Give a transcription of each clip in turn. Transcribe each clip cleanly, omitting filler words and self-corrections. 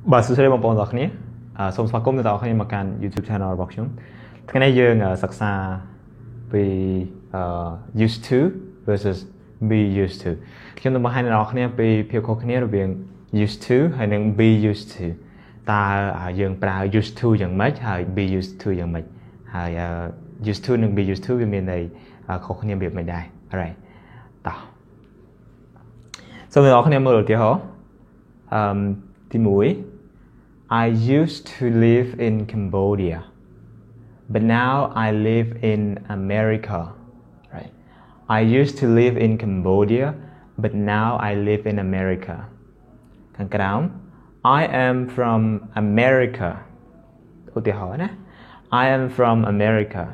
Bà sẽ xem một bộ nhạc này. Xong sau cùng thì tao hay mặc YouTube channelរបស់ខ្ញុំថ្ងៃនេះយើងសិក្សាពី used to versus be used to ខ្ញុំនឹងបង្ហាញដល់អ្នកគ្នាពីភាពខុសគ្នារវាង used to ហើយនិង be used to តើយើងប្រើ used to យ៉ាងម៉េចហើយ be used to យ៉ាងម៉េចហើយ used to និង be used to វាមានន័យខុសគ្នារបៀបមិនដែរ alright តោះសូមអ្នកគ្នាមើលឧទាហរណ៍ទី1 I used to live in Cambodia, but now I live in America. Right? I used to live in Cambodia, but now I live in America. I am from America. I am from America.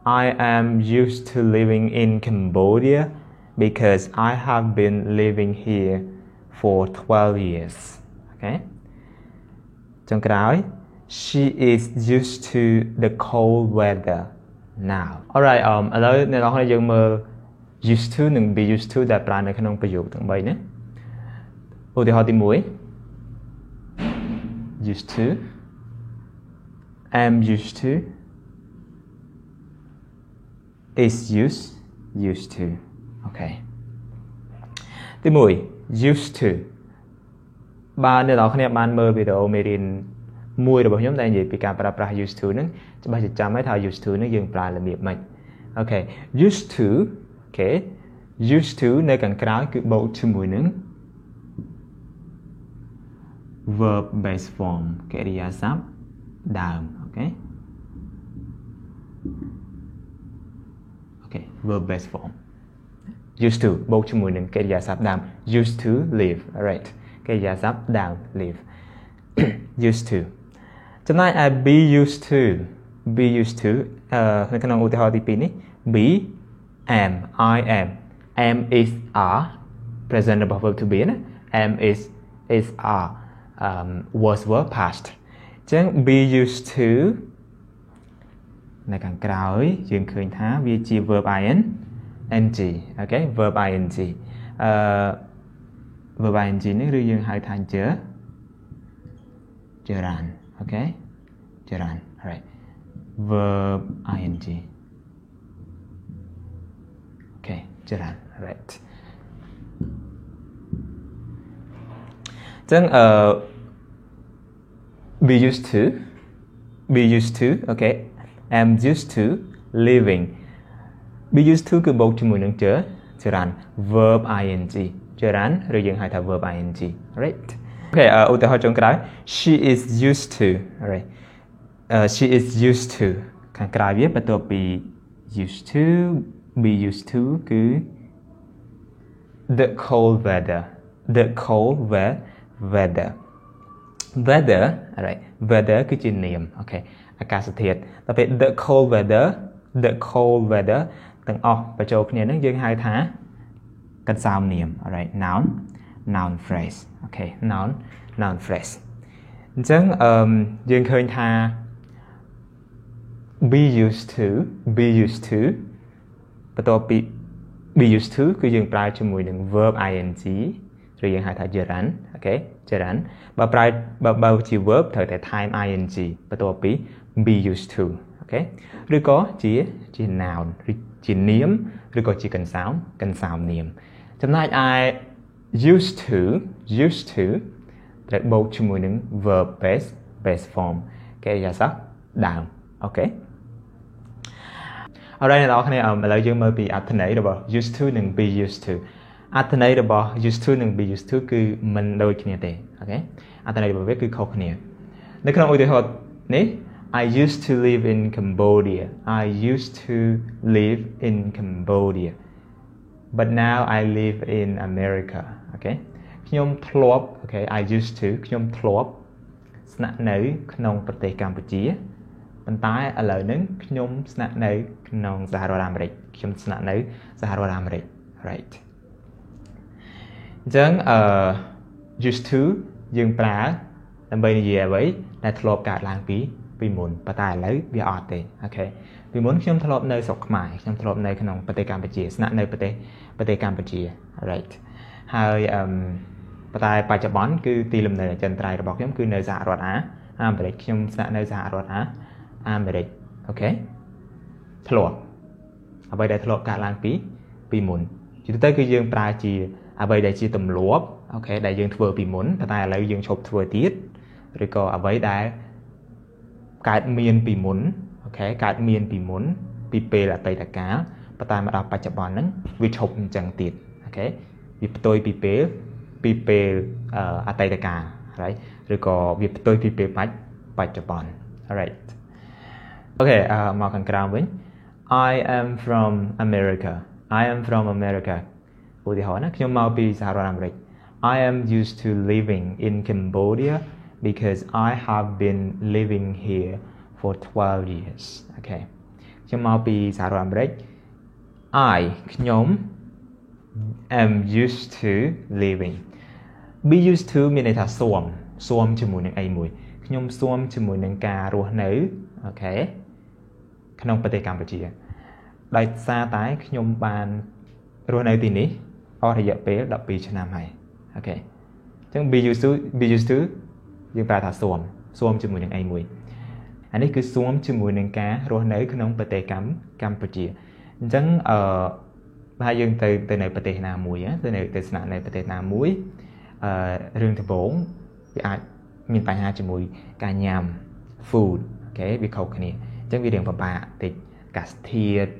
I am used to living in Cambodia because I have been living here for 12 years. Okay? She is used to the cold weather now. Alright, ឥឡូវអ្នកនរយើងមើល used to និង be used to ដែលប្រើនៅក្នុងប្រយោគទាំង3នេះឧទាហរណ៍ទី1 used to am used to is used to. Okay. ទី1 used toបើអ្នកនរគ្នាបានមើលវីដេអូមេរៀនមួយរបស់ខ្ញុំដែលនិយាយពីការប្រើប្រាស់ used to ហ្នឹងច្បាស់ជាចាំហើយថា used to ហ្នឹងយើងប្រើរបៀបម៉េចអូខេ used to អូខេ used to នៅខាងក្រោយគឺបូកជាមួយនឹង verb base form កិរិយាសព្ទដើមអូខេ verb base form used to បូកជាមួយនឹងកិរិយាសព្ទដើម used to live alright កិរិយាសព្ទដើម live used to ចំណែកឯ be used to នៅក្នុងឧទាហរណ៍ទី2នេះ be am I am is are present របស់ verb to be ណា am is are was verb past អញ្ចឹង be used to នៅខាងក្រោយយើងឃើញថាវាជា verb ing អូខេ verb ing verb ing នេះឬយើងហៅថាgerund okay gerund right verb ing okay gerund right ចឹងbe used to okay am used to living be used to គឺបូកជាមួយនឹង gerund verb ing gerund ឬយើងហៅថា verb ing right okay ឧទាហរណ៍ចុងក្រោយ she is used to right she is used to ខាងក្រោយវាបន្ទាប់ពី used to be used to គឺ the cold weather right weather គឺជានាមអូខេអាកាសធាតុដល់ពេល the cold weather ទាំងអស់បញ្ចូលគ្នានឹងយើងហៅថាកន្សោមនាម alright noun phrase okay noun phrase អញ្ចឹងយើងឃើញថា be used to បន្ទាប់ពី be used to គឺយើងប្រើជាមួយនឹង verb ing ឬយើងហៅថា gerund okay gerund បើជា verb ត្រូវតែថែម ing បន្ទាប់ពី be used to okay ឬក៏ជា noun ឬជានាមឬក៏ជាកន្សោមនាមចំណែកឯ used to ត្រូវបូកជាមួយនឹង verb base form កិរិយាសព្ទដើមអូខេអរ៉ៃអ្នកនរគ្នាឥឡូវយើងមើលពីអត្ថន័យរបស់ used to និង be used to អត្ថន័យរបស់ used to និង be used to គឺមិនដូចគ្នាទេអូខេអត្ថន័យរបស់វាគឺខុសគ្នានៅក្នុងឧទាហរណ៍នេះ I used to live in Cambodia but now I live in America okay ខ្ញុំធ្លាប់ okay I used to ខ្ញុំធ្លាប់ស្នាក់នៅក្នុងប្រទេសកម្ពុជាប៉ុន្តែឥឡូវនេះខ្ញុំស្នាក់នៅក្នុងសហរដ្ឋអាមេរិក right អញ្ចឹងused to យើងប្រើដើម្បីនិយាយអ្វីដែលធ្លាប់កើតឡើងពីមុនប៉ុន្តែឥឡូវវាអត់ទេអូខេពីមុនខ្ញុំធ្លាប់នៅស្រុកខ្មែរខ្ញុំធ្លាប់នៅក្នុងប្រទេសកម្ពុជាស្នាក់នៅប្រទេសកម្ពុជា right ហើយ ប៉ុន្តែបច្ចុប្បន្នគឺទីលំនៅអចិន្ត្រៃយ៍របស់ខ្ញុំគឺនៅសហរដ្ឋអាមេរិកខ្ញុំស្នាក់នៅសហរដ្ឋអាមេរិកអូខេធ្លាប់អ្វីដែលធ្លាប់កើតឡើងពីមុនជាទូទៅគឺយើងប្រើជាអ្វីដែលជាទម្លាប់អូខេដែលយើងធ្វើពីមុនប៉ុន្តែឥឡូវយើងឈប់ធ្វើទៀតឬក៏អ្វីដែលកើតមានពីមុនអូខេកើតមានពីមុនពីពេលអតីតកាលប៉ុន្តែមកដល់បច្ចុប្បន្នហ្នឹងវាឈប់អញ្ចឹងទៀតអូខេវាផ្ទុយពីពេលអតីតកាលហើយឬក៏វាផ្ទុយពីពេលបច្ចុប្បន្ន alright អូខេមកខាងក្រោមវិញ I am from America ឧទាហរណ៍ណាខ្ញុំមកពីសហរដ្ឋអាមេរិក I am used to living in Cambodia because I have been living here for 12 years អូខេខ្ញុំមកពីសហរដ្ឋអាមេរិក ខ្ញុំ am used to living be used to មានន័យថាស៊ាំជាមួយនឹងអីមួយខ្ញុំស៊ាំជាមួយនឹងការរស់នៅអូខេក្នុងប្រទេសកម្ពុជាដោយសារតែខ្ញុំបានរស់នៅទីនេះអស់រយៈពេល12ឆ្នាំហើយអូខេអញ្ចឹង be used to យើងប្រើថាស៊ាំជាមួយនឹងអីមួយអានេះគឺស៊ាំជាមួយនឹងការរស់នៅក្នុងប្រទេសកម្ពុជាអញ្ចឹងបើយើងទៅនៅប្រទេសណាមួយទៅស្នាក់នៅប្រទេសណាមួយរឿងដំបូងវាអាចមានបញ្ហាជាមួយការញ៉ាំ food អូខេវាខុសគ្នាអញ្ចឹងវារៀងពិបាកតិចអាកាសធាតុ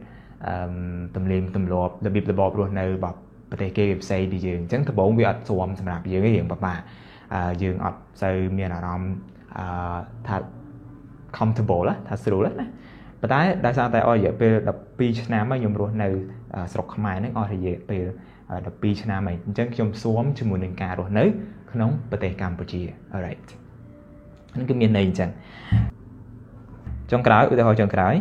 ទំនៀមទម្លាប់របៀបរបបរស់នៅរបស់ប្រទេសគេវាផ្សេងពីយើងអញ្ចឹងដំបូងវាអត់ស្រួលសម្រាប់យើងទេរៀងពិបាកយើងអត់សូវមានអារម្មណ៍ថា comfortable ថាស្រួលណាប៉ុន្តែដោយសារតែអស់រយៈពេល12ឆ្នាំហើយខ្ញុំរស់នៅស្រុកខ្មែរហ្នឹងអស់រយៈពេល12ឆ្នាំហើយអញ្ចឹងខ្ញុំស៊ាំជាមួយនឹងការរស់នៅក្នុងប្រទេសកម្ពុជា alright ហ្នឹងគឺមានន័យអញ្ចឹងចុងក្រោយឧទាហរណ៍ចុងក្រោយ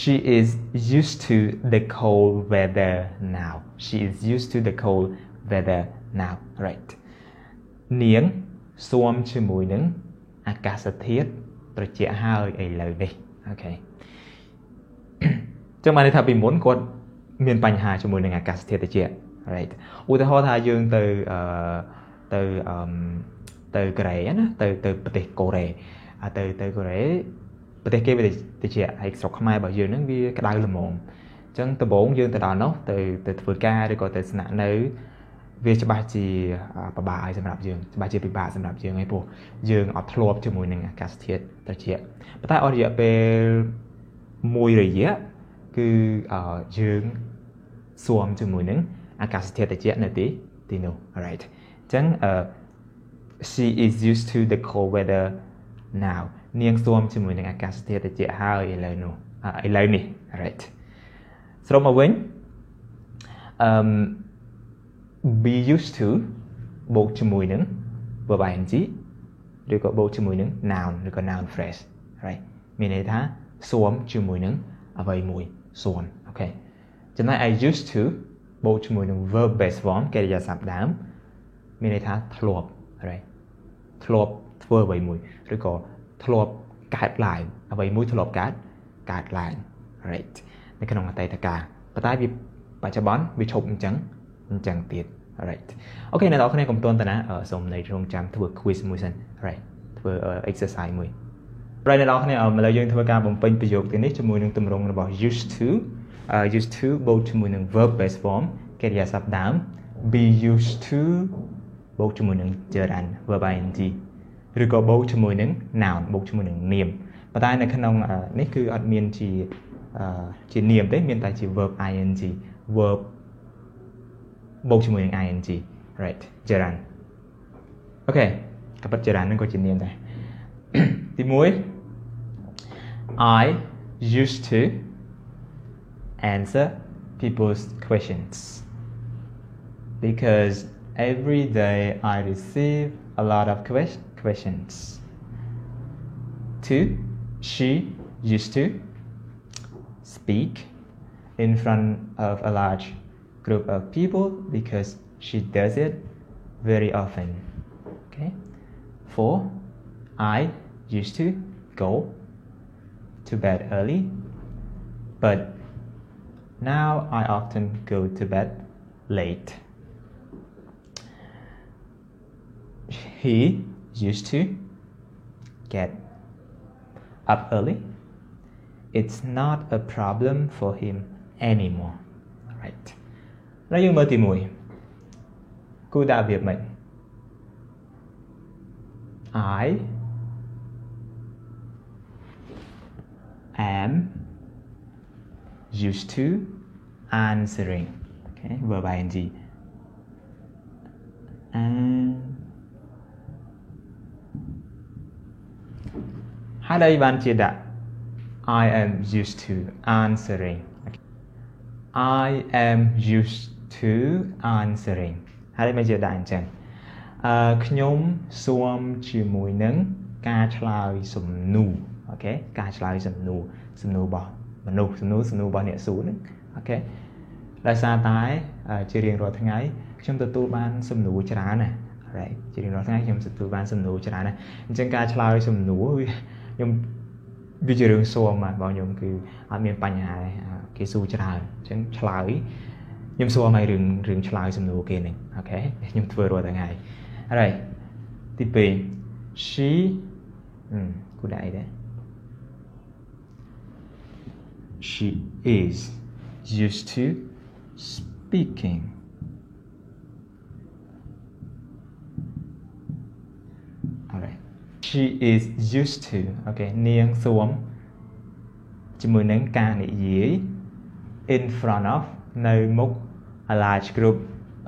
She is used to the cold weather now right នាងស៊ាំជាមួយនឹងអាកាសធាតុត្រជាក់ហើយឥឡូវនេះអូខេចឹងបានន័យថាពីមុនគាត់មានបញ្ហាជាមួយនឹងអាកាសធាតុត្រជាក់ right ឧទាហរណ៍ថាយើងទៅកូរ៉េណាទៅប្រទេសកូរ៉េទៅកូរ៉េប្រទេសគេវាត្រជាក់ហើយស្រុកខ្មែររបស់យើងហ្នឹងវាក្តៅល្មមអញ្ចឹងដំបូងយើងទៅដល់នោះទៅធ្វើការឬក៏ទៅស្នាក់នៅវាច្បាស់ជាពិបាកហើយសម្រាប់យើងច្បាស់ជាពិបាកសម្រាប់យើងហើយព្រោះយើងអត់ធ្លាប់ជាមួយនឹងអាកាសធាតុត្រជាក់ប៉ុន្តែអស់រយៈពេលមួយរយៈគឺយើងស៊ាំជាមួយនឹងអាកាសធាតុត្រជាក់នៅទីនោះ right អញ្ចឹងshe is used to the cold weather now នាងស៊ាំជាមួយនឹងអាកាសធាតុត្រជាក់ហើយឥឡូវនេះ right សរុបមកវិញbe used to បូកជាមួយនឹង verb ing ឬក៏បូកជាមួយនឹង noun ឬក៏ noun phrase right មានន័យថាស៊ាំជាមួយនឹងអ្វីមួយស៊ាំអូខេចំណែក I used to បូកជាមួយនឹង verb base form កិរិយាសព្ទដើមមានន័យថាធ្លាប់ right ធ្លាប់ធ្វើអ្វីមួយឬក៏ធ្លាប់កើតឡើងអ្វីមួយធ្លាប់កើតឡើង right នៅក្នុងអតីតកាលប៉ុន្តែវាបច្ចុប្បន្នវាឈប់អញ្ចឹងទៀត right អូខេអ្នកនរគ្នាកុំទាន់តាណាសូមនៅរងចាំធ្វើ quiz មួយសិន right ធ្វើ exercise មួយ right អ្នកនរគ្នាឥឡូវយើងធ្វើការបំពេញប្រយោគទាំងនេះជាមួយនឹងទម្រង់របស់ used to បូកជាមួយនឹង verb base form កិរិយាសព្ទដើម be used to បូកជាមួយនឹង gerund verb ing ឬក៏បូកជាមួយនឹង noun បូកជាមួយនឹងនាមប៉ុន្តែនៅក្នុងនេះគឺអត់មានជានាមទេមានតែជា verb ing verb បូកជាមួយនឹង ing right gerund អូខេក៏ប៉ុត gerund ហ្នឹងក៏ជានាមដែរទី1 I used to answer people's questions because every day I receive a lot of questions 2 she used to speak in front of a large group of people because she does it very often. Okay. 4 I used to go to bed early but now I often go to bed late. he used to get up early it's not a problem for him anymore right แล้วយើងមើលទី1គូដាក់វាមិន I am used to answering okay verb ing and ហើយដល់បានជាដាក់ I am used to answering okay. I am used to answering ហើយមិនជាដាក់អញ្ចឹងខ្ញុំស៊ាំជាមួយនឹងការឆ្លើយសំណួរអូខេការឆ្លើយសំណួររបស់មនុស្សសំណួររបស់អ្នកសួរហ្នឹងអូខេដោយសារតែជារៀងរាល់ថ្ងៃខ្ញុំទទួលបានសំណួរច្រើនណាស់ right ជារៀងរាល់ថ្ងៃខ្ញុំទទួលបានសំណួរច្រើនណាស់អញ្ចឹងការឆ្លើយសំណួរខ្ញុំវាជារឿងស៊ាំបាទបងខ្ញុំគឺអត់មានបញ្ហាគេសួរច្រើនអញ្ចឹងឆ្លើយខ្ញុំស៊ាំឲ្យរឿងឆ្លើយសំណួរគេហ្នឹងអូខេខ្ញុំធ្វើរាល់ថ្ងៃ alright ទី2 she គូដាក់អីដែរ she is used to speaking alright she is used to okay នាងស៊ាំជាមួយនឹងការនិយាយ in front of នៅមុខ a large group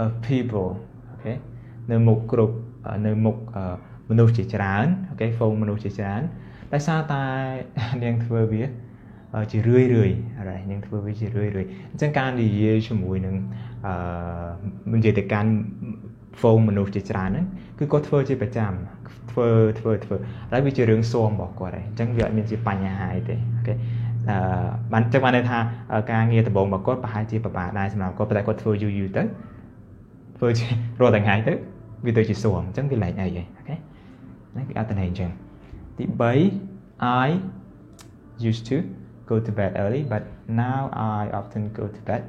of people okay នៅមុខគ្រប់នៅមុខមនុស្សជាច្រើនអូខេហ្វូងមនុស្សជាច្រើនដោយសារតែនាងធ្វើវាជារឿយហើយនាងធ្វើវាជារឿយអញ្ចឹងការនិយាយជាមួយនឹងនិយាយទៅកាន់ហ្វូងមនុស្សជាច្រើនហ្នឹងគឺគាត់ធ្វើជាប្រចាំធ្វើហើយវាជារឿងស៊ាំរបស់គាត់ហើយអញ្ចឹងវាអត់មានជាបញ្ហាអីទេអូខេបានចឹងបានន័យថាការងារដំបូងរបស់គាត់ប្រហែលជាពិបាកដែរសម្រាប់គាត់តែគាត់ធ្វើយូរទៅធ្វើជារាល់ថ្ងៃទៅវាទៅជាស៊ាំអញ្ចឹងវាលែងអីហ៎អូខេហ្នឹងវាអត្ថន័យអញ្ចឹងទី3 I used to go to bed early but now I often go to bed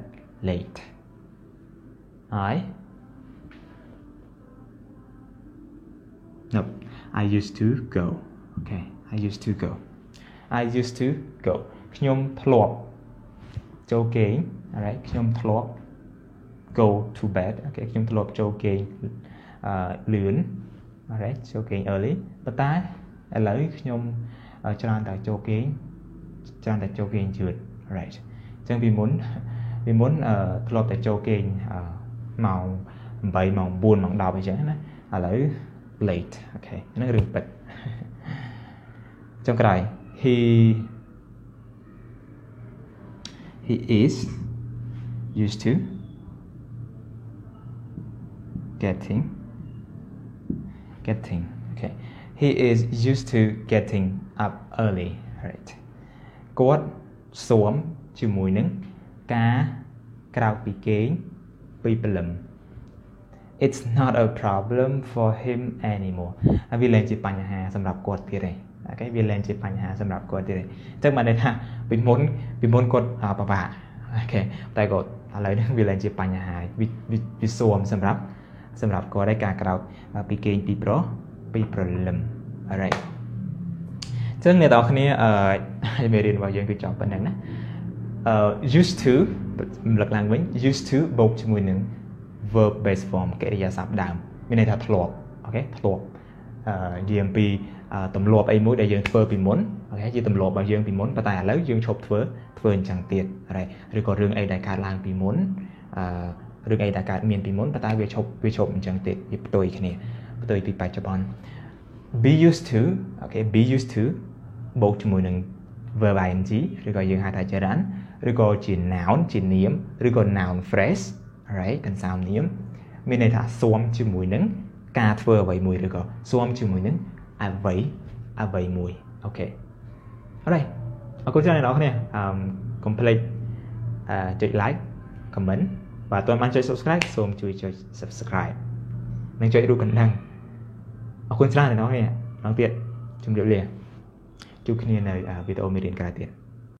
late I used to go okay I used to go ខ្ញុំធ្លាប់ចូលគេង alright ខ្ញុំធ្លាប់ go to bed okay ខ្ញុំធ្លាប់ចូលគេងលឿន alright ចូលគេង early ប៉ុន្តែឥឡូវខ្ញុំច្រើនតែចូលគេងយឺត right អញ្ចឹងពីមុនធ្លាប់តែចូលគេងម៉ោង8ម៉ោង4ម៉ោង10អញ្ចឹងណាឥឡូវ late អូខេហ្នឹងរឿងពិតចុងក្រោយ he is used to getting okay he is used to getting up early right គាត់ស៊ាំជាមួយនឹងការក្រោកពីគេងពីព្រលឹម It's not a problem for him anymore វាលែងជាបញ្ហាសម្រាប់គាត់ទៀតទេអូខេវាលែងជាបញ្ហាសម្រាប់គាត់ទៀតទេអញ្ចឹងបានន័យថាពីមុនគាត់ពិបាកអូខេតែគាត់ឥឡូវនេះវាលែងជាបញ្ហាវាស៊ាំសម្រាប់គាត់ឯការក្រោកពីគេងពីព្រលឹម alright ចឹងអ្នកនរគ្នាមេរៀនរបស់យើងគឺចប់ប៉ុណ្ណឹងណាused to រំលឹកឡើងវិញ used to បូកជាមួយនឹង verb base form កិរិយាសព្ទដើមមានន័យថាធ្លាប់អូខេធ្លាប់និយាយអំពីទម្លាប់អីមួយដែលយើងធ្វើពីមុនអូខេជាទម្លាប់របស់យើងពីមុនប៉ុន្តែឥឡូវយើងឈប់ធ្វើអញ្ចឹងទៀតឬក៏រឿងអីដែលកើតឡើងពីមុនរឿងអីដែលកើតមានពីមុនប៉ុន្តែវាឈប់អញ្ចឹងទៀតវាផ្ទុយគ្នាផ្ទុយពីបច្ចុប្បន្ន be used to អូខេ be used to បូកជាមួយនឹង verb ing ឬក៏យើងហៅថាចរន្តឬក៏ជា noun ជានាមឬក៏ noun phrase alright កន្សោមនាមមានន័យថាស៊ាំជាមួយនឹងការធ្វើអ្វីមួយឬក៏ស៊ាំជាមួយនឹងអ្វីមួយអូខេ alright អរគុណច្រើនអ្នកនរគ្នាកុំភ្លេចចុច like comment បើអត់ទាន់បានចុច subscribe សូមជួយចុច subscribe និងចុចរូបកណ្ដឹងអរគុណច្រើនអ្នកនរគ្នាម្ដងទៀតជម្រាបលាជួបគ្នានៅវីដេអូមេរៀនក្រោយទៀត